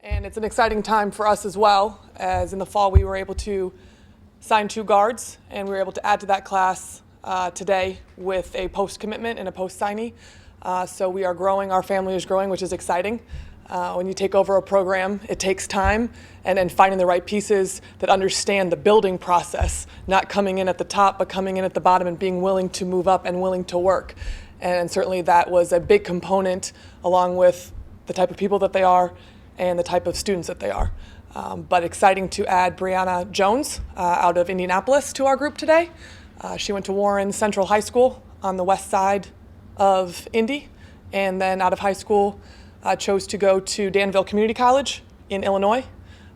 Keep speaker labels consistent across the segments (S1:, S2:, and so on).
S1: And it's an exciting time for us as well, as in the fall we were able to sign 2 guards, and we were able to add to that class today with a post commitment and a post signee. So we are growing, our family is growing, which is exciting. When you take over a program, it takes time, and then finding the right pieces that understand the building process, not coming in at the top, but coming in at the bottom and being willing to move up and willing to work. And certainly that was a big component, along with the type of people that they are and the type of students that they are. But exciting to add Brianna Jones out of Indianapolis to our group today. She went to Warren Central High School on the west side of Indy, and then out of high school chose to go to Danville Community College in Illinois.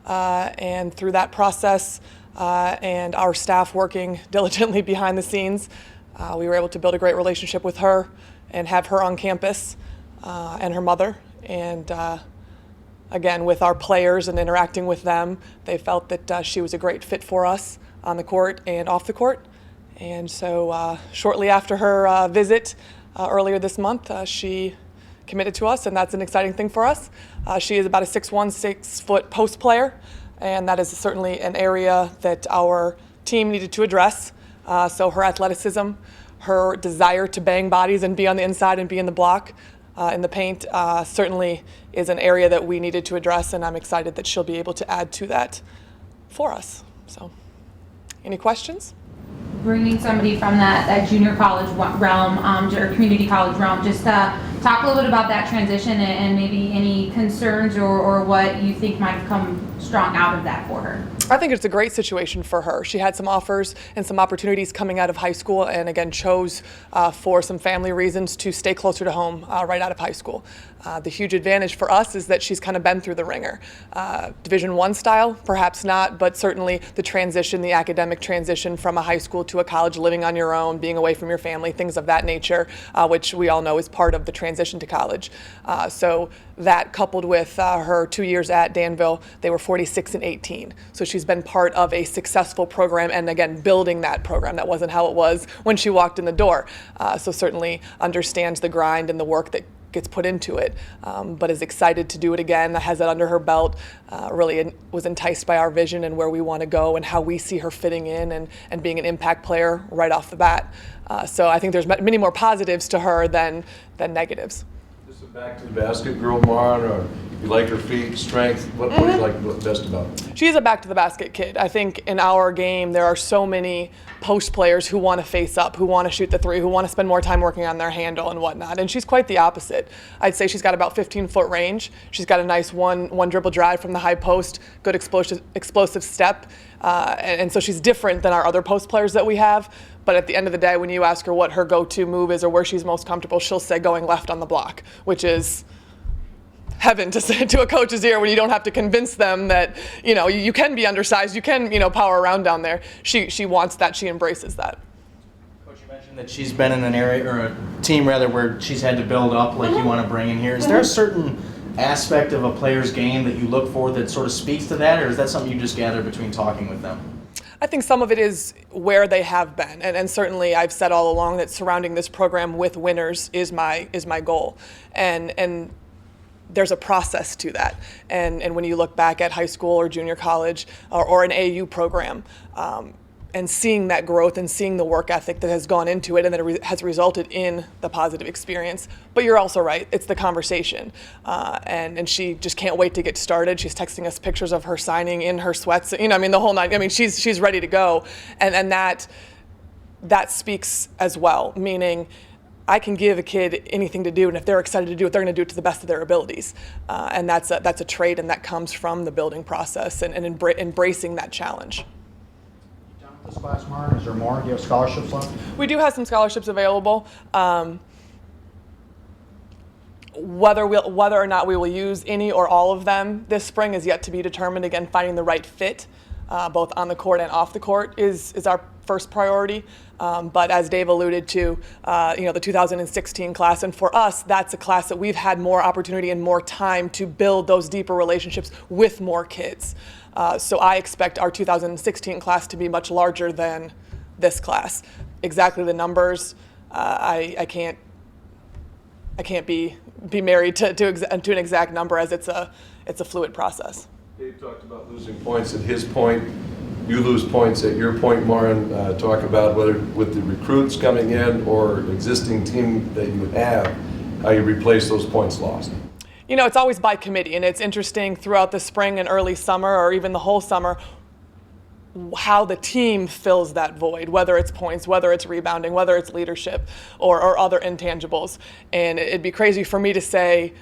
S1: And through that process and our staff working diligently behind the scenes, we were able to build a great relationship with her and have her on campus and her mother. And again, with our players and interacting with them, they felt that she was a great fit for us on the court and off the court. And so shortly after her visit earlier this month, she committed to us, and that's an exciting thing for us. She is about a 6'1", 6-foot post player, and that is certainly an area that our team needed to address. So her athleticism, her desire to bang bodies and be on the inside and be in the block, in the paint, certainly is an area that we needed to address, and I'm excited that she'll be able to add to that for us. So, any questions?
S2: Bringing somebody from that junior college realm or community college realm, just talk a little bit about that transition and maybe any concerns or what you think might have come strong out of that for her.
S1: I think it's a great situation for her. She had some offers and some opportunities coming out of high school, and again chose for some family reasons to stay closer to home right out of high school. The huge advantage for us is that she's kind of been through the ringer. Division I style, perhaps not, but certainly the transition, the academic transition from a high school to a college, living on your own, being away from your family, things of that nature, which we all know is part of the transition to college. So that coupled with her 2 years at Danville, they were 46 and 18. So she's been part of a successful program, and again, building that program. That wasn't how it was when she walked in the door. So certainly understands the grind and the work that gets put into it, but is excited to do it again, has it under her belt, really was enticed by our vision and where we want to go and how we see her fitting in and being an impact player right off the bat. So I think there's many more positives to her than negatives.
S3: This is back to the basket girl, Maren, or you like her feet, strength? What do you like best about her?
S1: She's a back to the basket kid. I think in our game there are so many post players who want to face up, who want to shoot the three, who want to spend more time working on their handle and whatnot. And she's quite the opposite. I'd say she's got about 15-foot range. She's got a nice one dribble drive from the high post, good explosive step. And so she's different than our other post players that we have. But at the end of the day, when you ask her what her go-to move is or where she's most comfortable, she'll say going left on the block, which is heaven to say to a coach's ear when you don't have to convince them that, you know, you can be undersized, you can, you know, power around down there. She wants that, she embraces that.
S4: Coach, you mentioned that she's been in an area, or a team rather, where she's had to build up like you want to bring in here. Is there a certain aspect of a player's game that you look for that sort of speaks to that, or is that something you just gather between talking with them?
S1: I think some of it is where they have been, and certainly I've said all along that surrounding this program with winners is my goal, and there's a process to that. And when you look back at high school or junior college or an AAU program, and seeing that growth and seeing the work ethic that has gone into it and that it has resulted in the positive experience. But you're also right, it's the conversation. And she just can't wait to get started. She's texting us pictures of her signing in her sweats, you know, I mean, the whole night. I mean, she's ready to go. And that speaks as well, meaning I can give a kid anything to do, and if they're excited to do it, they're going to do it to the best of their abilities. And that's a trait, and that comes from the building process and embracing that challenge.
S5: This class, Maren, is there more? Do you have scholarships left?
S1: We do have some scholarships available. Whether or not we will use any or all of them this spring is yet to be determined. Again, finding the right fit, both on the court and off the court, is our first priority. But as Dave alluded to, the 2016 class, and for us, that's a class that we've had more opportunity and more time to build those deeper relationships with more kids. So I expect our 2016 class to be much larger than this class. Exactly the numbers, I can't I can't be married to an exact number, as it's a fluid process.
S3: Dave talked about losing points at his point. You lose points at your point, Maren. Talk about whether with the recruits coming in or existing team that you have, how you replace those points lost.
S1: You know, it's always by committee, and it's interesting throughout the spring and early summer, or even the whole summer, how the team fills that void, whether it's points, whether it's rebounding, whether it's leadership, or other intangibles. And it'd be crazy for me to say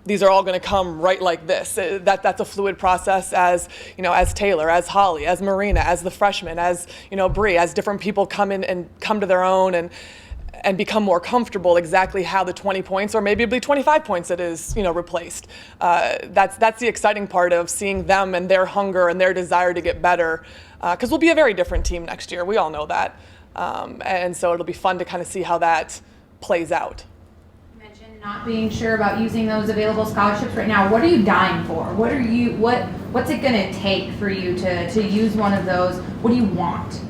S1: these are all going to come right like this. That's a fluid process, as you know, as Taylor, as Holly, as Marina, as the freshmen, as you know, Bree, as different people come in and come to their own and become more comfortable exactly how the 20 points, or maybe it'll be 25 points that is, you know, replaced. That's the exciting part of seeing them and their hunger and their desire to get better, because we'll be a very different team next year. We all know that. And so it'll be fun to kind of see how that plays out.
S2: You mentioned not being sure about using those available scholarships right now. What are you dying for? What's it going to take for you to use one of those? What do you want?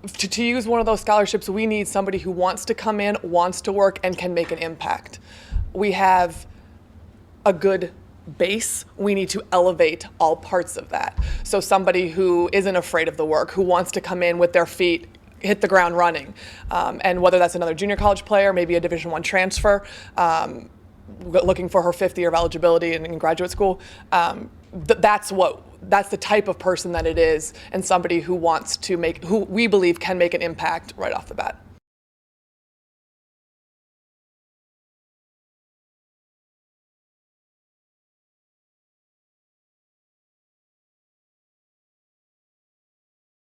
S1: To use one of those scholarships, we need somebody who wants to come in, wants to work, and can make an impact. We have a good base. We need to elevate all parts of that. So somebody who isn't afraid of the work, who wants to come in with their feet, hit the ground running. And whether that's another junior college player, maybe a Division I transfer, looking for her 5th year of eligibility in graduate school, that's the type of person that it is, and somebody who wants to who we believe can make an impact right off the bat.